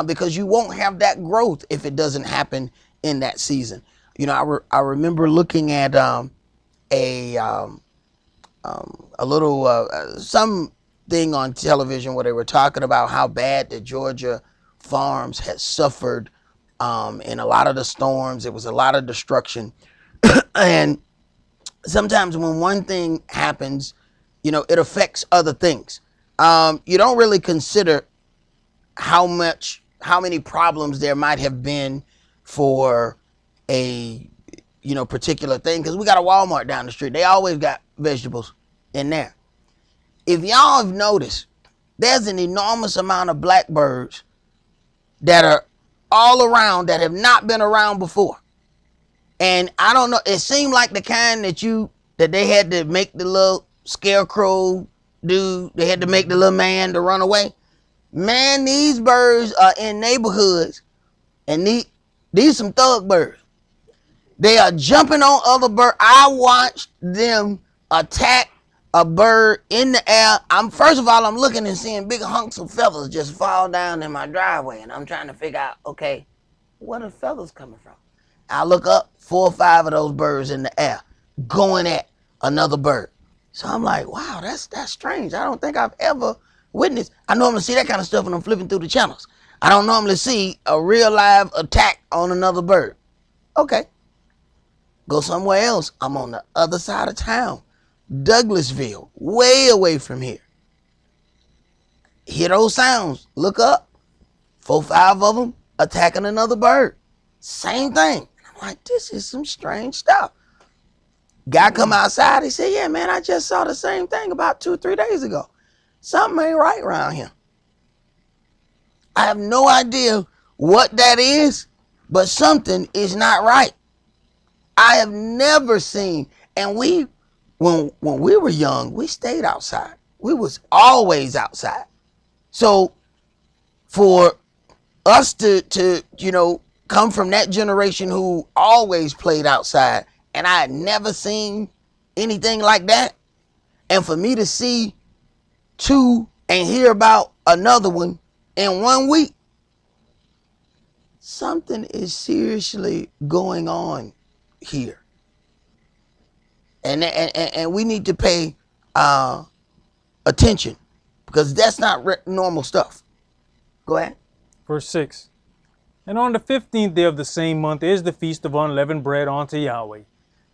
because you won't have that growth if it doesn't happen in that season. You know, I remember looking at a little something on television where they were talking about how bad the Georgia farms had suffered in a lot of the storms. It was a lot of destruction. And sometimes when one thing happens, you know, it affects other things. You don't really consider how many problems there might have been for a particular thing, because we got a Walmart down the street. They always got vegetables in there. If y'all have noticed, there's an enormous amount of blackbirds that are all around that have not been around before. And I don't know, it seemed like the kind that they had to make the little scarecrow dude, they had to make the little man to run away. Man, these birds are in neighborhoods, and these some thug birds. They are jumping on other birds. I watched them attack a bird in the air. First of all, I'm looking and seeing big hunks of feathers just fall down in my driveway, and I'm trying to figure out, okay, where the feathers coming from? I look up, 4 or 5 of those birds in the air going at another bird. So I'm like, wow, that's strange. I don't think I've ever witnessed. I normally see that kind of stuff when I'm flipping through the channels. I don't normally see a real live attack on another bird. Okay. Go somewhere else. I'm on the other side of town. Douglasville, way away from here. Hear those sounds. Look up. 4 or 5 of them attacking another bird. Same thing. I'm like, this is some strange stuff. Guy come outside. He said, yeah, man, I just saw the same thing about 2 or 3 days ago. Something ain't right around here. I have no idea what that is, but something is not right. I have never seen, and when we were young, we stayed outside. We was always outside. So for us to come from that generation who always played outside, and I had never seen anything like that, and for me to see 2 and hear about another one in 1 week, something is seriously going on here. And we need to pay attention, because that's not normal stuff. Go ahead. Verse 6. And on the 15th day of the same month is the feast of unleavened bread unto Yahweh.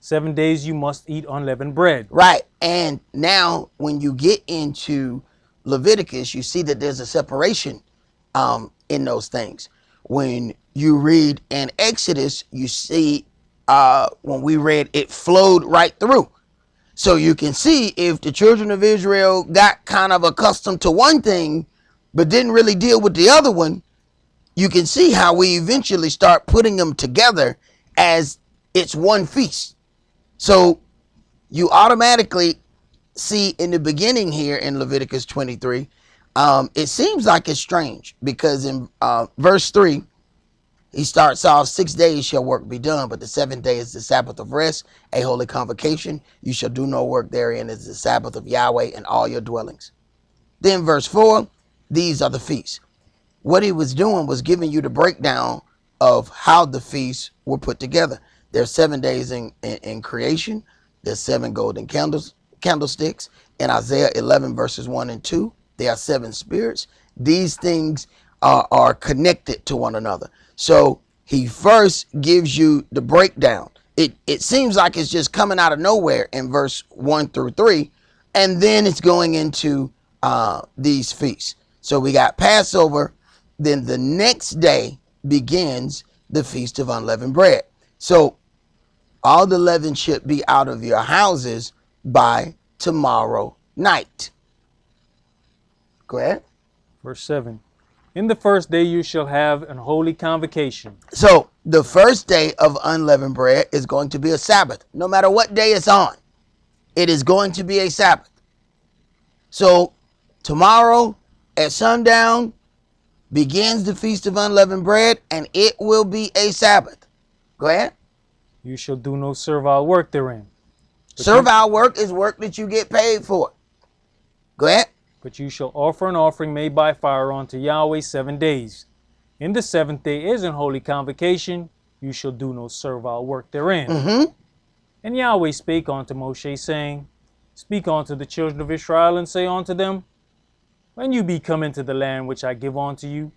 7 days you must eat unleavened bread. Right. And now when you get into Leviticus, you see that there's a separation in those things. When you read in Exodus, you see when we read, it flowed right through. So you can see if the children of Israel got kind of accustomed to one thing, but didn't really deal with the other one, you can see how we eventually start putting them together as it's one feast. So you automatically see in the beginning here in Leviticus 23, it seems like it's strange, because in verse 3, he starts off, 6 days shall work be done, but the 7th day is the Sabbath of rest, a holy convocation. You shall do no work therein. Is the Sabbath of Yahweh in all your dwellings. Then verse 4, these are the feasts. What he was doing was giving you the breakdown of how the feasts were put together. There's 7 days in creation. There's 7 golden candlesticks. In Isaiah 11 verses 1 and 2, there are 7 spirits. These things are connected to one another. So he first gives you the breakdown. It seems like it's just coming out of nowhere in verse 1 through 3, and then it's going into these feasts. So we got Passover, then the next day begins the Feast of Unleavened Bread. So all the leaven should be out of your houses by tomorrow night. Go ahead. Verse 7. In the first day you shall have an holy convocation. So the first day of unleavened bread is going to be a Sabbath. No matter what day it's on, it is going to be a Sabbath. So tomorrow at sundown begins the Feast of Unleavened Bread, and it will be a Sabbath. Go ahead. You shall do no servile work therein. Servile work is work that you get paid for. Go ahead. But you shall offer an offering made by fire unto Yahweh 7 days. In the 7th day is an holy convocation. You shall do no servile work therein. And Yahweh spake unto Moshe, saying, Speak unto the children of Israel, and say unto them, When you be come into the land which I give unto you,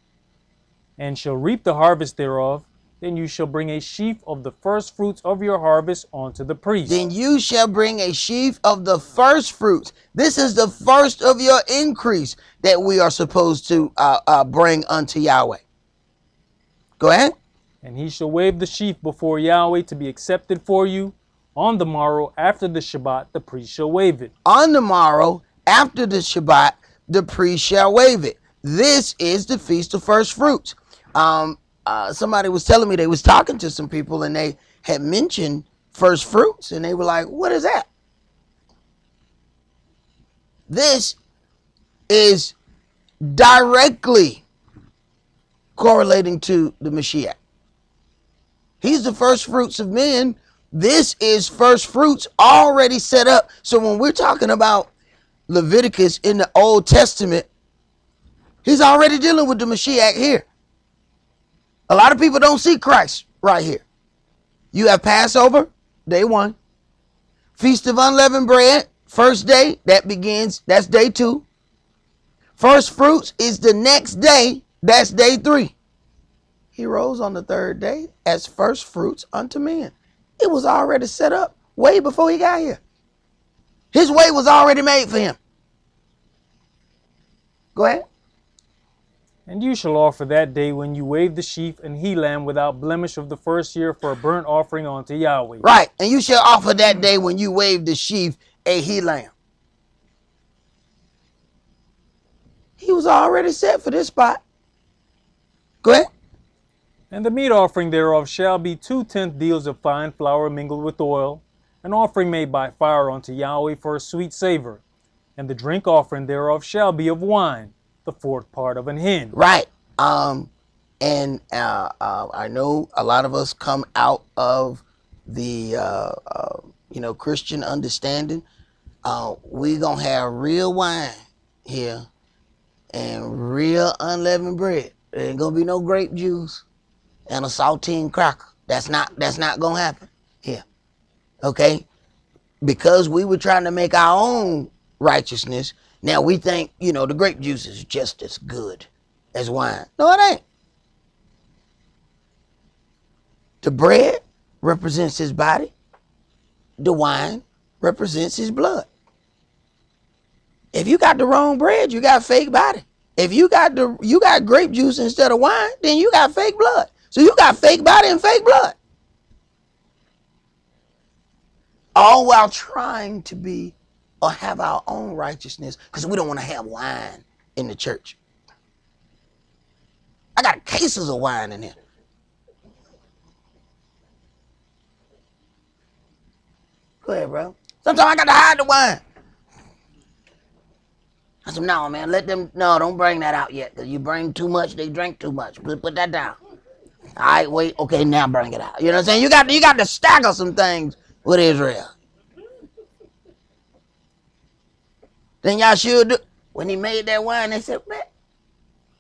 and shall reap the harvest thereof, then you shall bring a sheaf of the first fruits of your harvest unto the priest. Then you shall bring a sheaf of the first fruits. This is the first of your increase that we are supposed to bring unto Yahweh. Go ahead. And he shall wave the sheaf before Yahweh to be accepted for you. On the morrow after the Shabbat, the priest shall wave it. On the morrow after the Shabbat, the priest shall wave it. This is the Feast of First Fruits. Somebody was telling me they was talking to some people and they had mentioned first fruits, and they were like, what is that? This is directly correlating to the Mashiach. He's the first fruits of men. This is first fruits already set up. So when we're talking about Leviticus in the Old Testament, he's already dealing with the Mashiach here. A lot of of people don't see Christ right here. You have Passover, day 1. Feast of Unleavened Bread, first day, that's day 2. First fruits is the next day, that's day 3. He rose on the 3rd day as first fruits unto men. It was already set up way before he got here. His way was already made for him. Go ahead. And you shall offer that day when you wave the sheaf and he lamb without blemish of the first year for a burnt offering unto Yahweh. Right. And you shall offer that day when you wave the sheaf a he lamb. He was already set for this spot. Go ahead. And the meat offering thereof shall be 2/10 deals of fine flour mingled with oil, an offering made by fire unto Yahweh for a sweet savor. And the drink offering thereof shall be of wine, the 4th part of an hin. Right. I know a lot of us come out of the Christian understanding. We gonna have real wine here and real unleavened bread. There ain't gonna be no grape juice and a saltine cracker. That's not gonna happen here. Okay? Because we were trying to make our own righteousness, now we think, the grape juice is just as good as wine. No, it ain't. The bread represents his body. The wine represents his blood. If you got the wrong bread, you got fake body. If you got grape juice instead of wine, then you got fake blood. So you got fake body and fake blood. All while trying to be or have our own righteousness because we don't want to have wine in the church. I got cases of wine in here. Go ahead, bro. Sometimes I got to hide the wine. I said, no, man, don't bring that out yet. Because you bring too much, they drink too much. Put that down. All right, wait. Okay, now bring it out. You know what I'm saying? You got to stagger some things with Israel. Then y'all should do. When he made that wine, they said, man,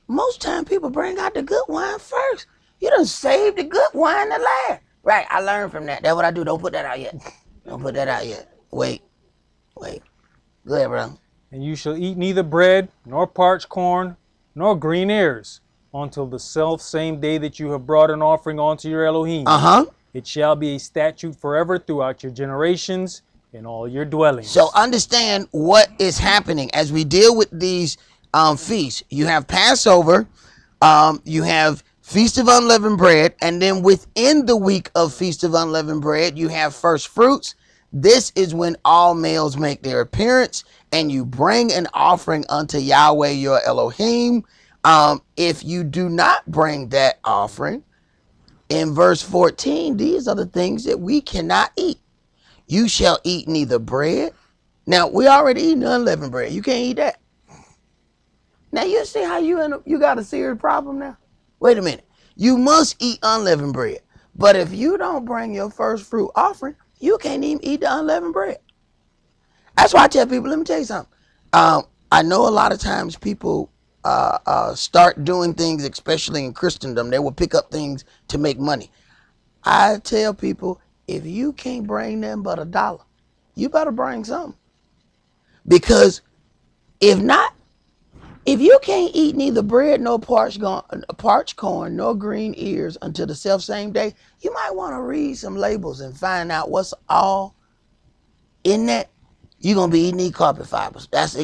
most time people bring out the good wine first. You done saved the good wine to last. Right, I learned from that. That's what I do. Don't put that out yet. Don't put that out yet. Wait. Go ahead, bro. And you shall eat neither bread, nor parched corn, nor green ears, until the same day that you have brought an offering unto your Elohim. It shall be a statute forever throughout your generations in all your dwellings. So understand what is happening as we deal with these feasts. You have Passover, you have Feast of Unleavened Bread, and then within the week of Feast of Unleavened Bread, you have first fruits. This is when all males make their appearance, and you bring an offering unto Yahweh your Elohim. If you do not bring that offering, in verse 14, these are the things that we cannot eat. You shall eat neither bread. Now, we already eating unleavened bread. You can't eat that. Now, you see how you got a serious problem now? Wait a minute. You must eat unleavened bread. But if you don't bring your first fruit offering, you can't even eat the unleavened bread. That's why I tell people, let me tell you something. I know a lot of times people start doing things, especially in Christendom. They will pick up things to make money. I tell people, if you can't bring nothing but $1, you better bring something. Because if not, if you can't eat neither bread nor parched corn nor green ears until the self-same day, you might want to read some labels and find out what's all in that. You're going to be eating these carpet fibers. That's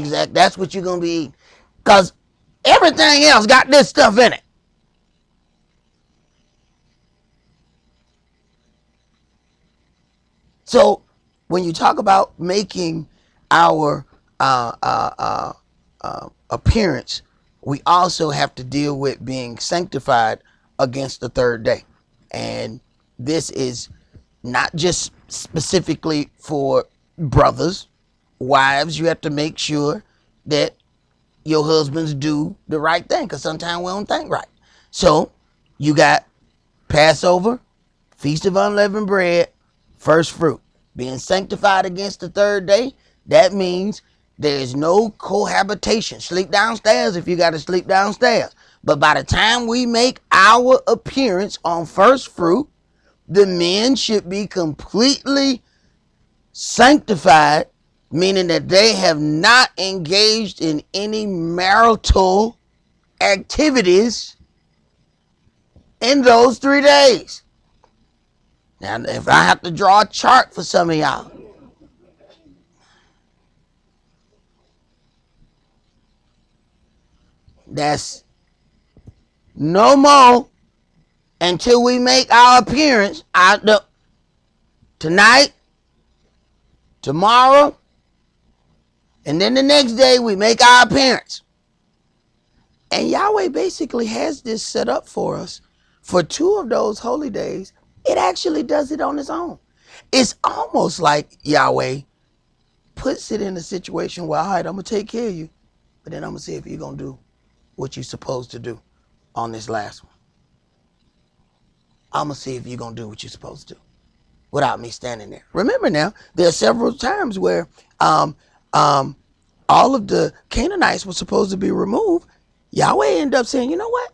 what you're going to be eating. Because everything else got this stuff in it. So when you talk about making our appearance, we also have to deal with being sanctified against the 3rd day. And this is not just specifically for brothers, wives. You have to make sure that your husbands do the right thing, because sometimes we don't think right. So you got Passover, Feast of Unleavened Bread, first fruit. Being sanctified against the 3rd day, that means there is no cohabitation. Sleep downstairs if you got to sleep downstairs. But by the time we make our appearance on first fruit, the men should be completely sanctified, meaning that they have not engaged in any marital activities in those 3 days. Now, if I have to draw a chart for some of y'all, that's no more until we make our appearance tonight, tomorrow, and then the next day we make our appearance. And Yahweh basically has this set up for us. For 2 of those holy days, it actually does it on its own. It's almost like Yahweh puts it in a situation where, all right, I'm going to take care of you, but then I'm going to see if you're going to do what you're supposed to do on this last one. I'm going to see if you're going to do what you're supposed to do without me standing there. Remember now, there are several times where all of the Canaanites were supposed to be removed. Yahweh ended up saying, you know what?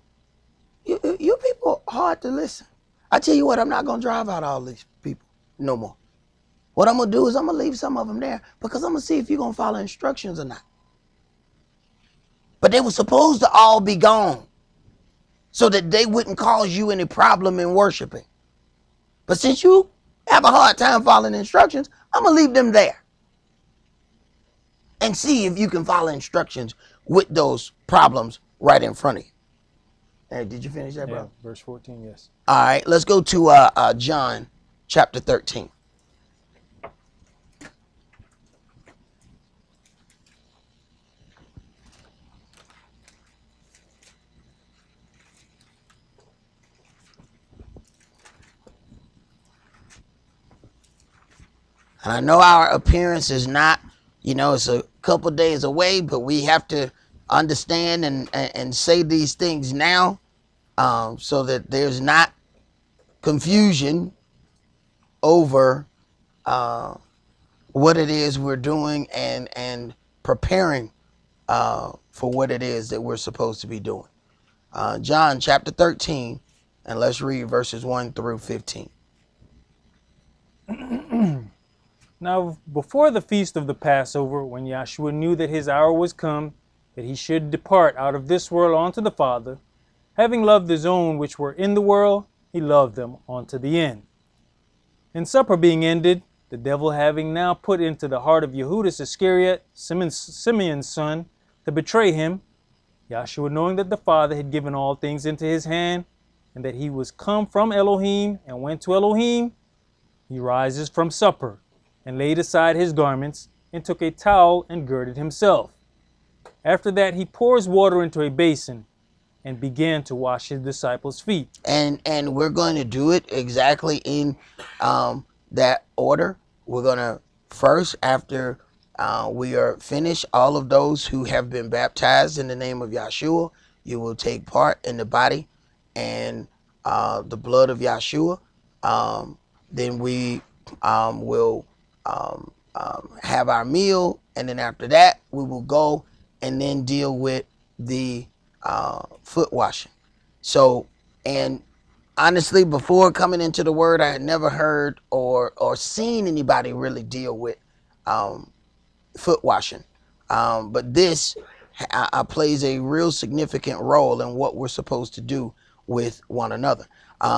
You people are hard to listen. I tell you what, I'm not going to drive out all these people no more. What I'm going to do is I'm going to leave some of them there because I'm going to see if you're going to follow instructions or not. But they were supposed to all be gone so that they wouldn't cause you any problem in worshiping. But since you have a hard time following instructions, I'm going to leave them there and see if you can follow instructions with those problems right in front of you. Hey, did you finish that, bro? Yeah, verse 14, yes. All right, let's go to John chapter 13. And I know our appearance is not, it's a couple days away, but we have to understand and say these things now so that there's not confusion over what it is we're doing and preparing for what it is that we're supposed to be doing. John chapter 13, and let's read verses 1 through 15. Now, before the feast of the Passover, when Yahshua knew that his hour was come, that he should depart out of this world unto the Father, having loved his own which were in the world, he loved them unto the end. And supper being ended, the devil having now put into the heart of Yehudas Iscariot, Simeon's son, to betray him, Yahshua, knowing that the Father had given all things into his hand, and that he was come from Elohim and went to Elohim, he rises from supper, and laid aside his garments, and took a towel and girded himself. After that he pours water into a basin, and began to wash his disciples' feet. And we're going to do it exactly in that order. We're going to first, after we are finished, all of those who have been baptized in the name of Yahshua, you will take part in the body and the blood of Yahshua. Then we will have our meal, and then after that we will go and then deal with the foot washing. So, and honestly, before coming into the word, I had never heard or seen anybody really deal with foot washing. But this plays a real significant role in what we're supposed to do with one another.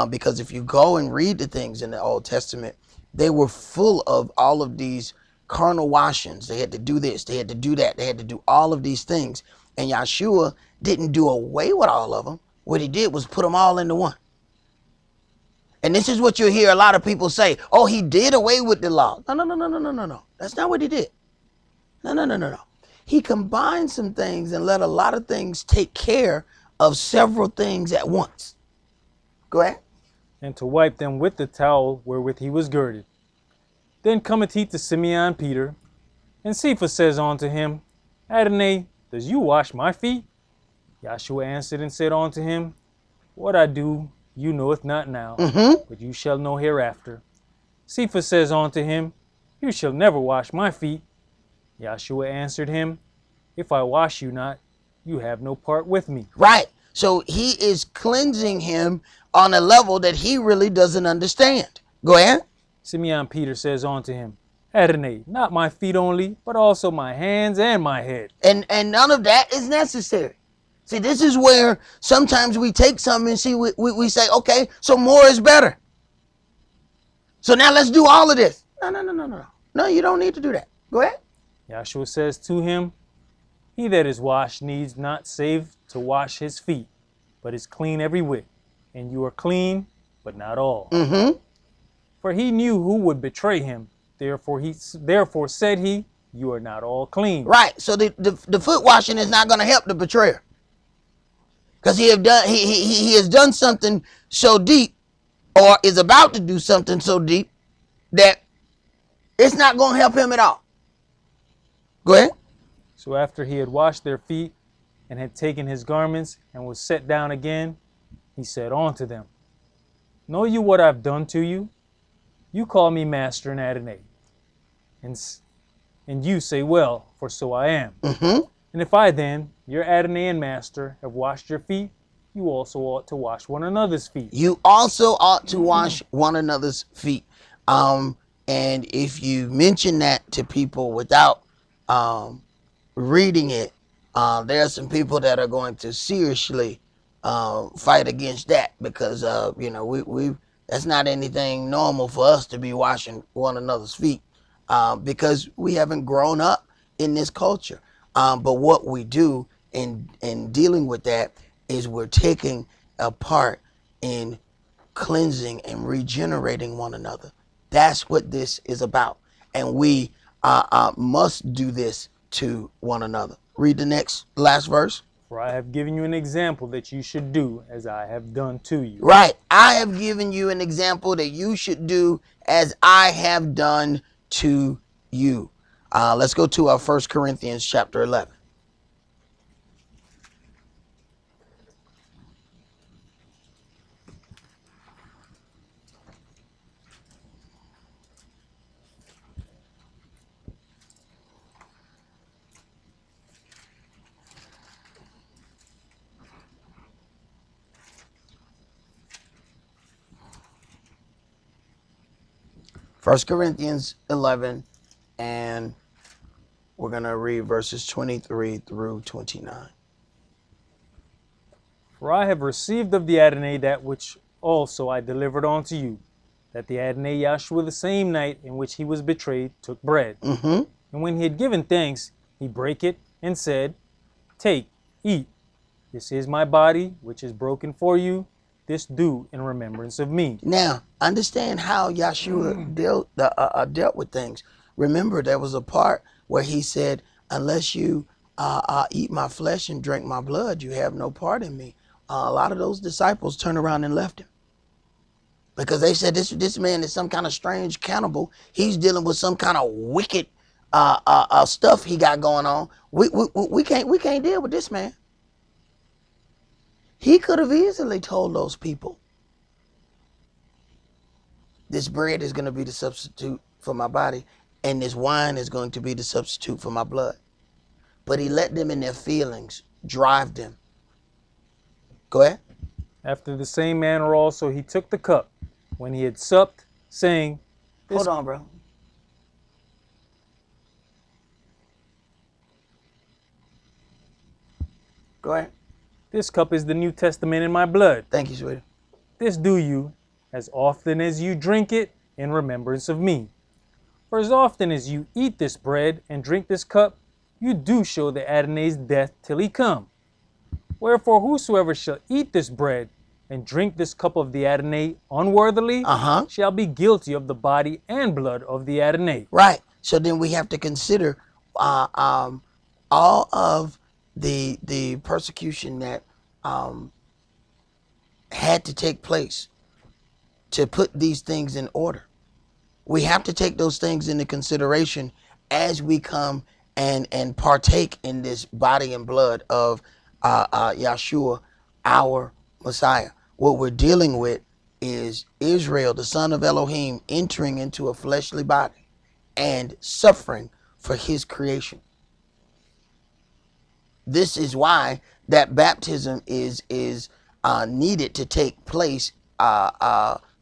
Because if you go and read the things in the Old Testament, they were full of all of these carnal washings. They had to do this, they had to do that, they had to do all of these things. And Yahshua didn't do away with all of them. What he did was put them all into one. And this is what you'll hear a lot of people say, oh, he did away with the law. No. That's not what he did. No. He combined some things and let a lot of things take care of several things at once. Go ahead. And to wipe them with the towel wherewith he was girded. Then cometh he to Simeon Peter, and Cephas says unto him, Adonai, does you wash my feet? Yahshua answered and said unto him, What I do you knoweth not now, but you shall know hereafter. Cephas says unto him, You shall never wash my feet. Yahshua answered him, If I wash you not, you have no part with me. Right. So he is cleansing him on a level that he really doesn't understand. Go ahead. Simeon Peter says unto him, Adonai, not my feet only, but also my hands and my head. And none of that is necessary. See, this is where sometimes we take something and see, we say, okay, so more is better. So now let's do all of this. No. No, you don't need to do that. Go ahead. Yahshua says to him, He that is washed needs not save to wash his feet, but is clean every whit. And you are clean, but not all. Mm-hmm. For he knew who would betray him. Therefore said he, You are not all clean. Right. So the foot washing is not going to help the betrayer. Because he has done something so deep, or is about to do something so deep, that it's not going to help him at all. Go ahead. So after he had washed their feet, and had taken his garments, and was set down again, he said unto them, Know you what I've done to you? You call me master and Adonai. And you say, Well, for so I am. Mm-hmm. And if I then, your Adonai and master, have washed your feet, you also ought to wash one another's feet. You also ought to wash one another's feet. And if you mention that to people without reading it, there are some people that are going to seriously fight against that, because we that's not anything normal for us to be washing one another's feet, because we haven't grown up in this culture. But what we do in dealing with that is we're taking a part in cleansing and regenerating one another. That's what this is about. And we must do this to one another. Read the last verse. For I have given you an example that you should do as I have done to you. Right. I have given you an example that you should do as I have done to you. Let's go to our 1 Corinthians chapter 11. First Corinthians 11, and we're going to read verses 23 through 29. For I have received of the Adonai that which also I delivered unto you, that the Adonai Yahshua the same night in which he was betrayed took bread. Mm-hmm. And when he had given thanks, he brake it and said, Take, eat. This is my body, which is broken for you. This do in remembrance of me. Now, understand how Yahshua dealt with things. Remember, there was a part where he said, unless you eat my flesh and drink my blood, you have no part in me. A lot of those disciples turned around and left him, because they said this man is some kind of strange cannibal. He's dealing with some kind of wicked stuff he got going on. We can't deal with this man. He could have easily told those people, this bread is going to be the substitute for my body, and this wine is going to be the substitute for my blood. But he let them in their feelings drive them. Go ahead. After the same manner also he took the cup, when he had supped, saying, Hold on, bro. Go ahead. This cup is the New Testament in my blood. Thank you, sweetie. This do you, as often as you drink it, in remembrance of me. For as often as you eat this bread and drink this cup, you do show the Adonai's death till he come. Wherefore whosoever shall eat this bread and drink this cup of the Adonai unworthily, shall be guilty of the body and blood of the Adonai. Right. So then we have to consider all of the persecution that had to take place to put these things in order. We have to take those things into consideration as we come and partake in this body and blood of Yahshua, our Messiah. What we're dealing with is Israel, the son of Elohim, entering into a fleshly body and suffering for his creation. This is why that baptism is needed to take place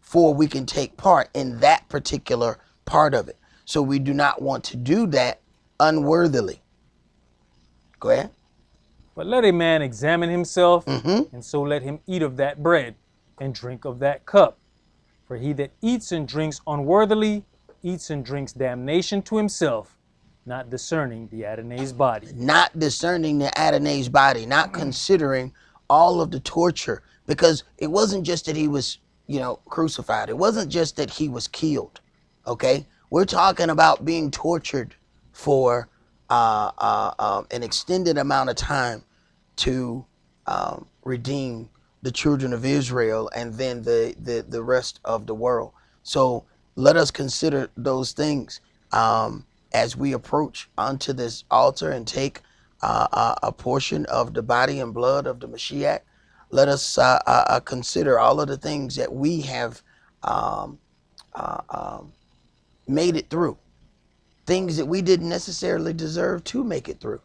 for we can take part in that particular part of it. So we do not want to do that unworthily. Go ahead. But let a man examine himself, Mm-hmm. and so let him eat of that bread and drink of that cup. For he that eats and drinks unworthily eats and drinks damnation to himself, not discerning the Adonai's body. Not discerning the Adonai's body, not considering all of the torture, because it wasn't just that he was, crucified. It wasn't just that he was killed. Okay, we're talking about being tortured for an extended amount of time to redeem the children of Israel and then the rest of the world. So let us consider those things as we approach onto this altar and take a portion of the body and blood of the Mashiach. Let us consider all of the things that we have made it through, things that we didn't necessarily deserve to make it through.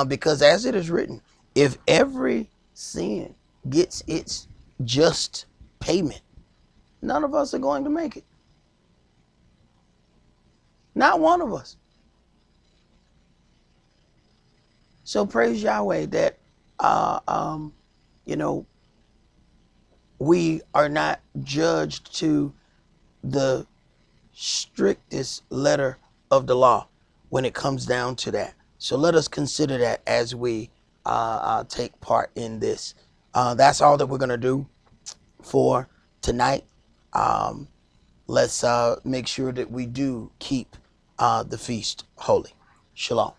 Because as it is written, if every sin gets its just payment, none of us are going to make it. Not one of us. So praise Yahweh that, we are not judged to the strictest letter of the law when it comes down to that. So let us consider that as we take part in this. That's all that we're going to do for tonight. Let's make sure that we do keep the feast holy. Shalom.